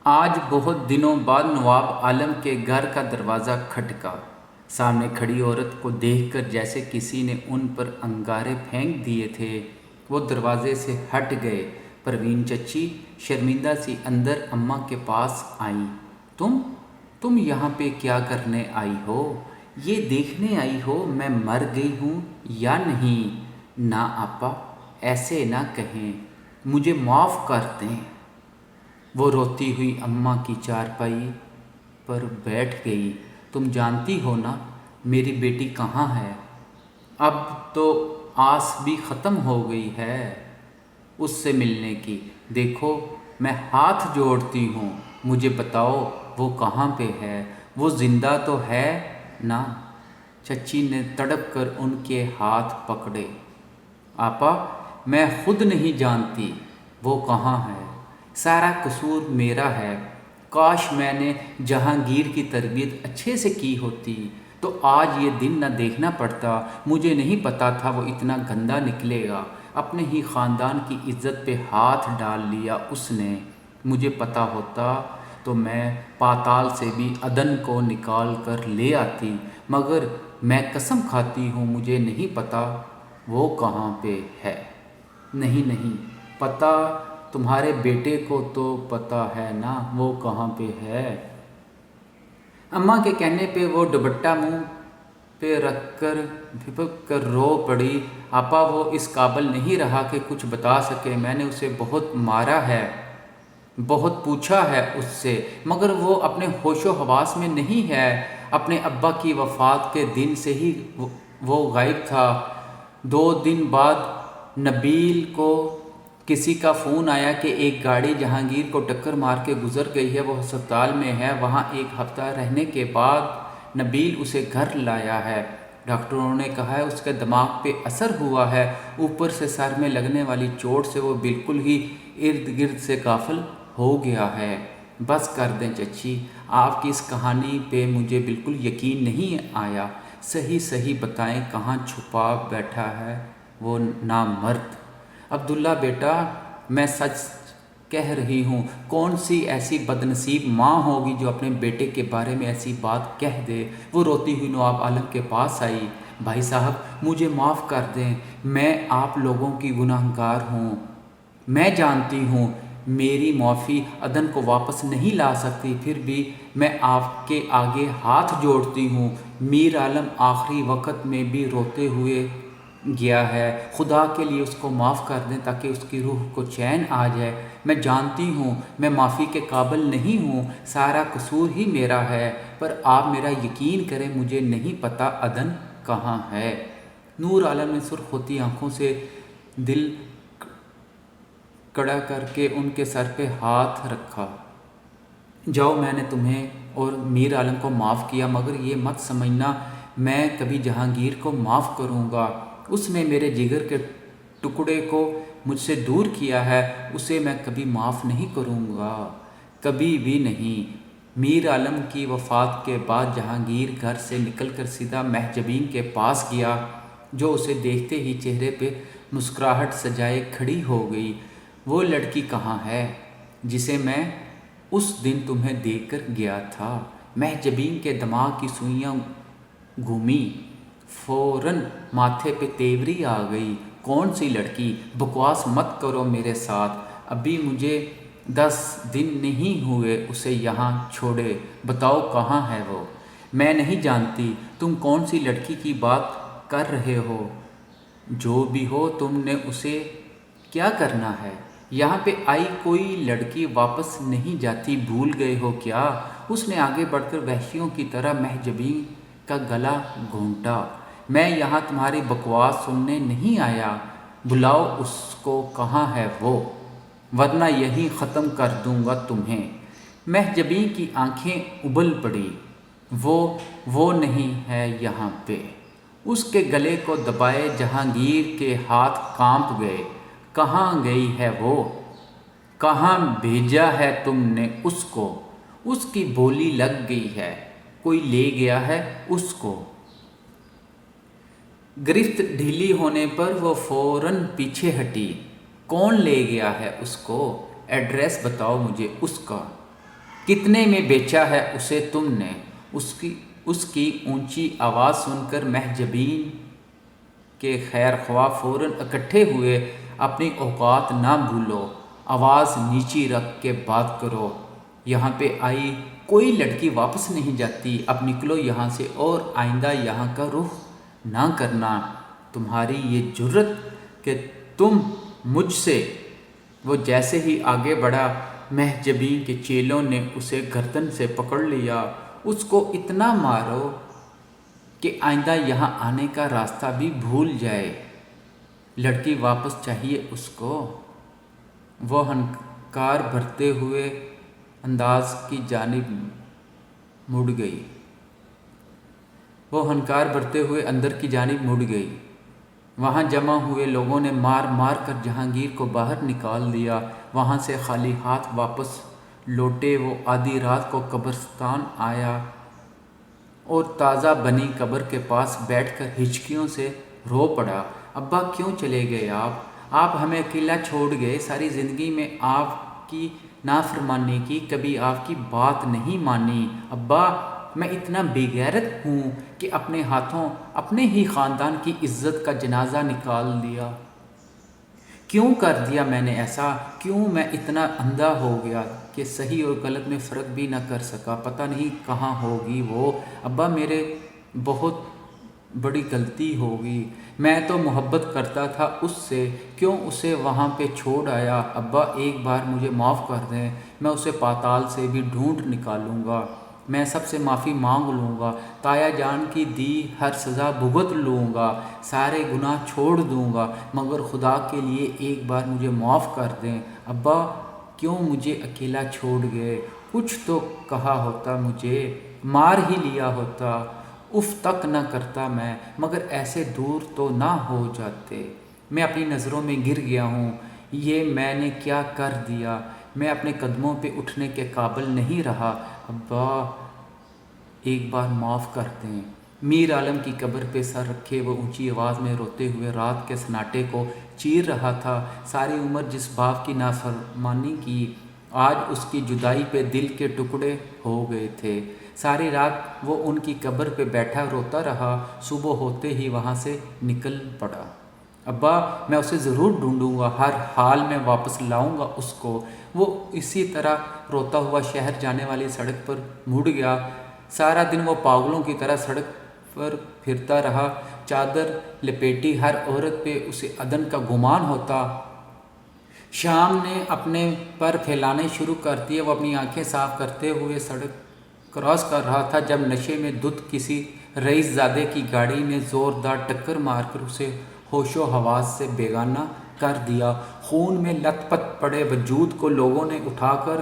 آج بہت دنوں بعد نواب عالم کے گھر کا دروازہ کھٹکا۔ سامنے کھڑی عورت کو دیکھ کر جیسے کسی نے ان پر انگارے پھینک دیے تھے، وہ دروازے سے ہٹ گئے۔ پروین چچی شرمندہ سی اندر اماں کے پاس آئیں۔ تم یہاں پہ کیا کرنے آئی ہو؟ یہ دیکھنے آئی ہو میں مر گئی ہوں یا نہیں؟ نہ آپا، ایسے نہ کہیں، مجھے معاف کر دیں۔ وہ روتی ہوئی اماں کی چارپائی پر بیٹھ گئی۔ تم جانتی ہو نا میری بیٹی کہاں ہے؟ اب تو آس بھی ختم ہو گئی ہے اس سے ملنے کی۔ دیکھو میں ہاتھ جوڑتی ہوں، مجھے بتاؤ وہ کہاں پہ ہے؟ وہ زندہ تو ہے نا؟ چچی نے تڑپ کر ان کے ہاتھ پکڑے۔ آپا میں خود نہیں جانتی وہ کہاں ہے، سارا قصور میرا ہے۔ کاش میں نے جہانگیر کی تربیت اچھے سے کی ہوتی تو آج یہ دن نہ دیکھنا پڑتا۔ مجھے نہیں پتا تھا وہ اتنا گندا نکلے گا۔ اپنے ہی خاندان کی عزت پہ ہاتھ ڈال لیا اس نے۔ مجھے پتا ہوتا تو میں پاتال سے بھی عدن کو نکال کر لے آتی، مگر میں قسم کھاتی ہوں مجھے نہیں پتا وہ کہاں پہ ہے۔ نہیں پتا، تمہارے بیٹے کو تو پتا ہے نا وہ کہاں پہ ہے۔ اماں کے کہنے پہ وہ دوپٹہ منہ پہ رکھ کر بھپک کر رو پڑی۔ آپا وہ اس قابل نہیں رہا کہ کچھ بتا سکے۔ میں نے اسے بہت مارا ہے، بہت پوچھا ہے اس سے، مگر وہ اپنے ہوش و حواس میں نہیں ہے۔ اپنے ابا کی وفات کے دن سے ہی وہ غائب تھا۔ 2 دن بعد نبیل کو کسی کا فون آیا کہ ایک گاڑی جہانگیر کو ٹکر مار کے گزر گئی ہے، وہ ہسپتال میں ہے۔ وہاں 1 ہفتہ رہنے کے بعد نبیل اسے گھر لایا ہے۔ ڈاکٹروں نے کہا ہے اس کے دماغ پہ اثر ہوا ہے، اوپر سے سر میں لگنے والی چوٹ سے وہ بالکل ہی ارد گرد سے غافل ہو گیا ہے۔ بس کر دیں چچی، آپ کی اس کہانی پہ مجھے بالکل یقین نہیں آیا۔ صحیح بتائیں کہاں چھپا بیٹھا ہے وہ نامرد؟ عبداللہ بیٹا میں سچ کہہ رہی ہوں، کون سی ایسی بدنصیب ماں ہوگی جو اپنے بیٹے کے بارے میں ایسی بات کہہ دے؟ وہ روتی ہوئی نواب عالم کے پاس آئی۔ بھائی صاحب مجھے معاف کر دیں، میں آپ لوگوں کی گنہگار ہوں۔ میں جانتی ہوں میری معافی عدن کو واپس نہیں لا سکتی، پھر بھی میں آپ کے آگے ہاتھ جوڑتی ہوں۔ میر عالم آخری وقت میں بھی روتے ہوئے گیا ہے، خدا کے لیے اس کو معاف کر دیں تاکہ اس کی روح کو چین آ جائے۔ میں جانتی ہوں میں معافی کے قابل نہیں ہوں، سارا قصور ہی میرا ہے، پر آپ میرا یقین کریں مجھے نہیں پتا عدن کہاں ہے۔ نور عالم نے سرخ ہوتی آنکھوں سے دل کڑا کر کے ان کے سر پہ ہاتھ رکھا۔ جاؤ میں نے تمہیں اور میر عالم کو معاف کیا، مگر یہ مت سمجھنا میں کبھی جہانگیر کو معاف کروں گا۔ اس نے میرے جگر کے ٹکڑے کو مجھ سے دور کیا ہے، اسے میں کبھی معاف نہیں کروں گا، کبھی بھی نہیں۔ میر عالم کی وفات کے بعد جہانگیر گھر سے نکل کر سیدھا محجبین کے پاس گیا، جو اسے دیکھتے ہی چہرے پہ مسکراہٹ سجائے کھڑی ہو گئی۔ وہ لڑکی کہاں ہے جسے میں اس دن تمہیں دے کر گیا تھا؟ محجبین کے دماغ کی سوئیاں گھومیں، فوراً ماتھے پہ تیوری آ گئی۔ کون سی لڑکی؟ بکواس مت کرو میرے ساتھ، ابھی مجھے 10 دن نہیں ہوئے اسے یہاں چھوڑے، بتاؤ کہاں ہے وہ؟ میں نہیں جانتی تم کون سی لڑکی کی بات کر رہے ہو، جو بھی ہو تم نے اسے کیا کرنا ہے؟ یہاں پہ آئی کوئی لڑکی واپس نہیں جاتی، بھول گئے ہو کیا؟ اس نے آگے بڑھ کر وحشیوں کی طرح محجبین کا گلا گھونٹا۔ میں یہاں تمہاری بکواس سننے نہیں آیا، بلاؤ اس کو کہاں ہے وہ، ورنہ یہیں ختم کر دوں گا تمہیں۔ محجبین کی آنکھیں ابل پڑی۔ وہ نہیں ہے یہاں پہ۔ اس کے گلے کو دبائے جہانگیر کے ہاتھ کانپ گئے۔ کہاں گئی ہے وہ؟ کہاں بھیجا ہے تم نے اس کو؟ اس کی بولی لگ گئی ہے، کوئی لے گیا ہے اس کو۔ گرفت ڈھیلی ہونے پر وہ فوراً پیچھے ہٹی۔ کون لے گیا ہے اس کو؟ ایڈریس بتاؤ مجھے اس کا۔ کتنے میں بیچا ہے اسے تم نے؟ اس کی اونچی آواز سن کر محجبین کے خیر خواہ فوراً اکٹھے ہوئے۔ اپنی اوقات نہ بھولو، آواز نیچی رکھ کے بات کرو، یہاں پہ آئی کوئی لڑکی واپس نہیں جاتی، اب نکلو یہاں سے اور آئندہ یہاں کا رخ نہ کرنا۔ تمہاری یہ جرت کہ تم مجھ سے۔ وہ جیسے ہی آگے بڑھا، محجبین کے چیلوں نے اسے گردن سے پکڑ لیا۔ اس کو اتنا مارو کہ آئندہ یہاں آنے کا راستہ بھی بھول جائے۔ لڑکی واپس چاہیے اس کو۔ وہ ہنکار بھرتے ہوئے انداز کی جانب مڑ گئی۔ اندر کی جانب مڑ گئی۔ وہاں جمع ہوئے لوگوں نے مار مار کر جہانگیر کو باہر نکال دیا۔ وہاں سے خالی ہاتھ واپس لوٹے وہ آدھی رات کو قبرستان آیا اور تازہ بنی قبر کے پاس بیٹھ کر ہچکیوں سے رو پڑا۔ ابا کیوں چلے گئے آپ ہمیں اکیلا چھوڑ گئے۔ ساری زندگی میں آپ کی نافرمانی کی، کبھی آپ کی بات نہیں مانی۔ ابا میں اتنا بے غیرت ہوں کہ اپنے ہاتھوں اپنے ہی خاندان کی عزت کا جنازہ نکال دیا۔ کیوں کر دیا میں نے ایسا؟ کیوں میں اتنا اندھا ہو گیا کہ صحیح اور غلط میں فرق بھی نہ کر سکا؟ پتہ نہیں کہاں ہوگی وہ۔ ابا میرے بہت بڑی غلطی ہوگی۔ میں تو محبت کرتا تھا اس سے، کیوں اسے وہاں پہ چھوڑ آیا؟ ابا ایک بار مجھے معاف کر دیں، میں اسے پاتال سے بھی ڈھونڈ نکالوں گا، میں سب سے معافی مانگ لوں گا، تایا جان کی دی ہر سزا بھگت لوں گا، سارے گناہ چھوڑ دوں گا، مگر خدا کے لیے ایک بار مجھے معاف کر دیں۔ ابا کیوں مجھے اکیلا چھوڑ گئے؟ کچھ تو کہا ہوتا، مجھے مار ہی لیا ہوتا، اف تک نہ کرتا میں، مگر ایسے دور تو نہ ہو جاتے۔ میں اپنی نظروں میں گر گیا ہوں، یہ میں نے کیا کر دیا؟ میں اپنے قدموں پہ اٹھنے کے قابل نہیں رہا۔ ابا ایک بار معاف کر دیں۔ میر عالم کی قبر پہ سر رکھے وہ اونچی آواز میں روتے ہوئے رات کے سناٹے کو چیر رہا تھا۔ ساری عمر جس باپ کی نافرمانی کی، آج اس کی جدائی پہ دل کے ٹکڑے ہو گئے تھے۔ ساری رات وہ ان کی قبر پہ بیٹھا روتا رہا، صبح ہوتے ہی وہاں سے نکل پڑا۔ ابا میں اسے ضرور ڈھونڈوں گا، ہر حال میں واپس لاؤں گا اس کو۔ وہ اسی طرح روتا ہوا شہر جانے والی سڑک پر مڑ گیا۔ سارا دن وہ پاگلوں کی طرح سڑک پر پھرتا رہا، چادر لپیٹی ہر عورت پہ اسے عدن کا گمان ہوتا۔ شام نے اپنے پر پھیلانے شروع کر دیے۔ وہ اپنی آنکھیں صاف کرتے ہوئے سڑک کراس کر رہا تھا جب نشے میں دھت کسی رئیس زادے کی گاڑی نے زوردار ٹکر مار کر اسے ہوش و حواس سے بیگانہ کر دیا۔ خون میں لت پت پڑے وجود کو لوگوں نے اٹھا کر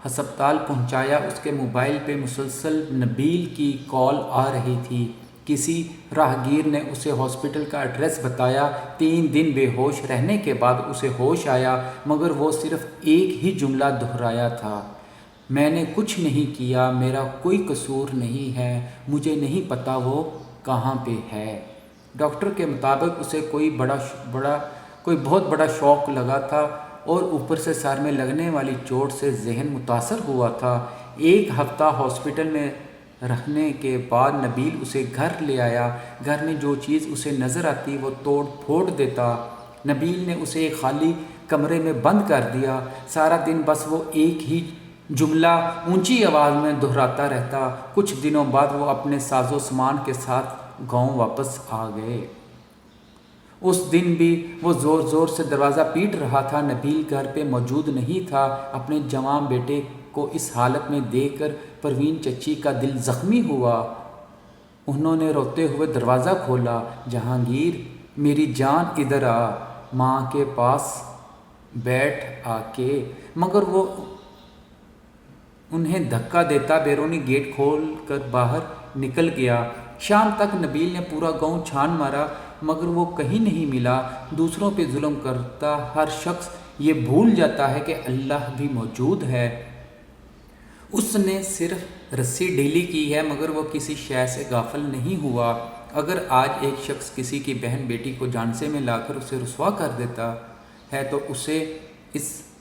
ہسپتال پہنچایا۔ اس کے موبائل پہ مسلسل نبیل کی کال آ رہی تھی۔ کسی راہگیر نے اسے ہاسپٹل کا ایڈریس بتایا۔ 3 دن بے ہوش رہنے کے بعد اسے ہوش آیا، مگر وہ صرف ایک ہی جملہ دہرایا تھا، میں نے کچھ نہیں کیا، میرا کوئی قصور نہیں ہے، مجھے نہیں پتا وہ کہاں پہ ہے۔ ڈاکٹر کے مطابق اسے کوئی بہت بڑا شوق لگا تھا اور اوپر سے سر میں لگنے والی چوٹ سے ذہن متاثر ہوا تھا۔ 1 ہفتہ ہاسپٹل میں رہنے کے بعد نبیل اسے گھر لے آیا۔ گھر میں جو چیز اسے نظر آتی وہ توڑ پھوڑ دیتا۔ نبیل نے اسے ایک خالی کمرے میں بند کر دیا۔ سارا دن بس وہ ایک ہی جملہ اونچی آواز میں دہراتا رہتا۔ کچھ دنوں بعد وہ اپنے ساز و سامان کے ساتھ گاؤں واپس آ گئے۔ اس دن بھی وہ زور زور سے دروازہ پیٹ رہا تھا۔ نبیل گھر پہ موجود نہیں تھا۔ اپنے جوان بیٹے کو اس حالت میں دیکھ کر پروین چچی کا دل زخمی ہوا۔ انہوں نے روتے ہوئے دروازہ کھولا۔ جہانگیر میری جان ادھر آ، ماں کے پاس بیٹھ آ کے، مگر وہ انہیں دھکا دیتا بیرونی گیٹ کھول کر باہر نکل گیا۔ شام تک نبیل نے پورا گاؤں چھان مارا، مگر وہ کہیں نہیں ملا۔ دوسروں پہ ظلم کرتا ہر شخص یہ بھول جاتا ہے کہ اللہ بھی موجود ہے۔ اس نے صرف رسی ڈھیلی کی ہے، مگر وہ کسی شے سے غافل نہیں ہوا۔ اگر آج ایک شخص کسی کی بہن بیٹی کو جھانسے میں لا کر اسے رسوا کر دیتا ہے تو اسے اس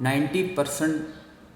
90%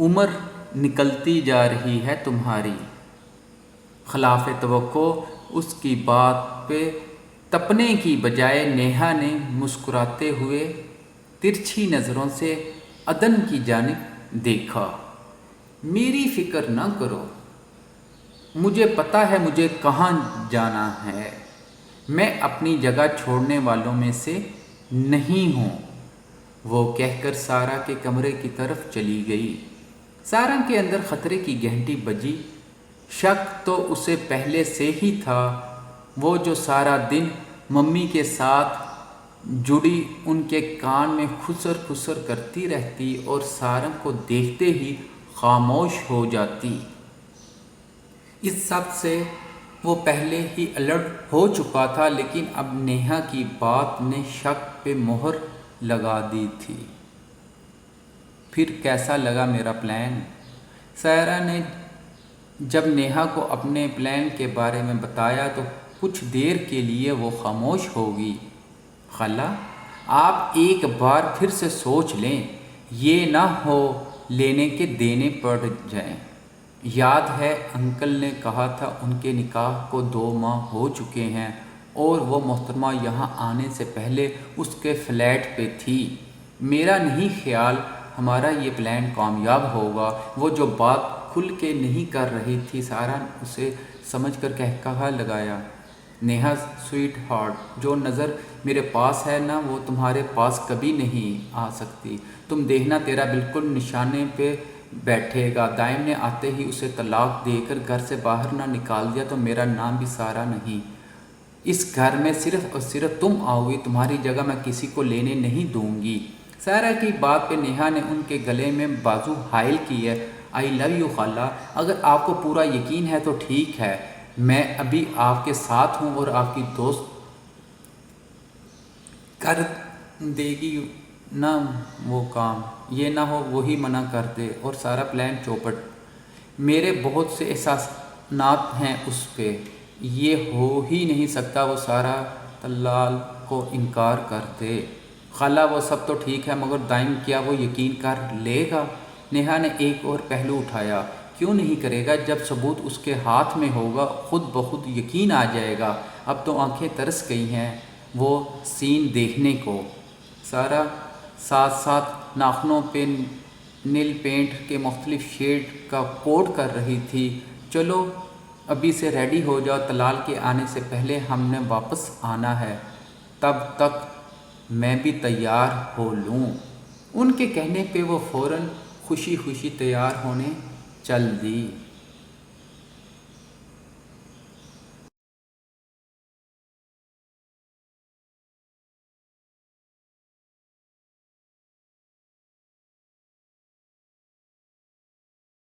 عمر نکلتی جا رہی ہے تمہاری۔ خلاف توقع اس کی بات پہ تپنے کی بجائے نیہا نے مسکراتے ہوئے ترچھی نظروں سے عدن کی جانب دیکھا۔ میری فکر نہ کرو، مجھے پتہ ہے مجھے کہاں جانا ہے، میں اپنی جگہ چھوڑنے والوں میں سے نہیں ہوں۔ وہ کہہ کر سارا کے کمرے کی طرف چلی گئی۔ سارا کے اندر خطرے کی گھنٹی بجی۔ شک تو اسے پہلے سے ہی تھا، وہ جو سارا دن ممی کے ساتھ جڑی ان کے کان میں خسر خسر کرتی رہتی اور سارنگ کو دیکھتے ہی خاموش ہو جاتی۔ اس سب سے وہ پہلے ہی الرٹ ہو چکا تھا، لیکن اب نیہا کی بات نے شک پہ مہر لگا دی تھی۔ پھر کیسا لگا میرا پلان؟ سائرہ نے جب نیہا کو اپنے پلان کے بارے میں بتایا تو کچھ دیر کے لیے وہ خاموش ہو گئی۔ خالہ، آپ ایک بار پھر سے سوچ لیں، یہ نہ ہو لینے کے دینے پڑ جائیں۔ یاد ہے انکل نے کہا تھا ان کے نکاح کو 2 ماہ ہو چکے ہیں اور وہ محترمہ یہاں آنے سے پہلے اس کے فلیٹ پہ تھی۔ میرا نہیں خیال ہمارا یہ پلان کامیاب ہوگا۔ وہ جو بات کھل کے نہیں کر رہی تھی، سارا اسے سمجھ کر کہا لگایا، نیہا سویٹ ہارٹ، جو نظر میرے پاس ہے نا وہ تمہارے پاس کبھی نہیں آ سکتی۔ تم دیکھنا تیرا بالکل نشانے پہ بیٹھے گا۔ دائم نے آتے ہی اسے طلاق دے کر گھر سے باہر نہ نکال دیا تو میرا نام بھی سارا نہیں۔ اس گھر میں صرف اور صرف تم آؤ گی، تمہاری جگہ میں کسی کو لینے نہیں دوں گی۔ سارا کی بات پہ نیہا نے ان کے گلے میں بازو حائل کی ہے۔ آئی لو یو خالہ، اگر آپ کو پورا یقین ہے تو ٹھیک ہے، میں ابھی آپ کے ساتھ ہوں اور آپ کی دوست کر دے گی نا وہ کام، یہ نہ ہو وہی منع کر دے اور سارا پلان چوپٹ۔ میرے بہت سے احسانات ہیں اس پہ، یہ ہو ہی نہیں سکتا وہ سارا طلال کو انکار کر دے۔ خالہ وہ سب تو ٹھیک ہے، مگر دائم کیا وہ یقین کر لے گا؟ نیہا نے ایک اور پہلو اٹھایا۔ کیوں نہیں کرے گا؟ جب ثبوت اس کے ہاتھ میں ہوگا خود بخود یقین آ جائے گا۔ اب تو آنکھیں ترس گئی ہیں وہ سین دیکھنے کو۔ سارا ساتھ ساتھ ناخنوں پہ نیل پینٹ کے مختلف شیڈ کا کوٹ کر رہی تھی۔ چلو ابھی سے ریڈی ہو جاؤ، طلال کے آنے سے پہلے ہم نے واپس آنا ہے، تب تک میں بھی تیار ہو لوں۔ ان کے کہنے پہ وہ فوراً خوشی خوشی تیار ہونے چل دی۔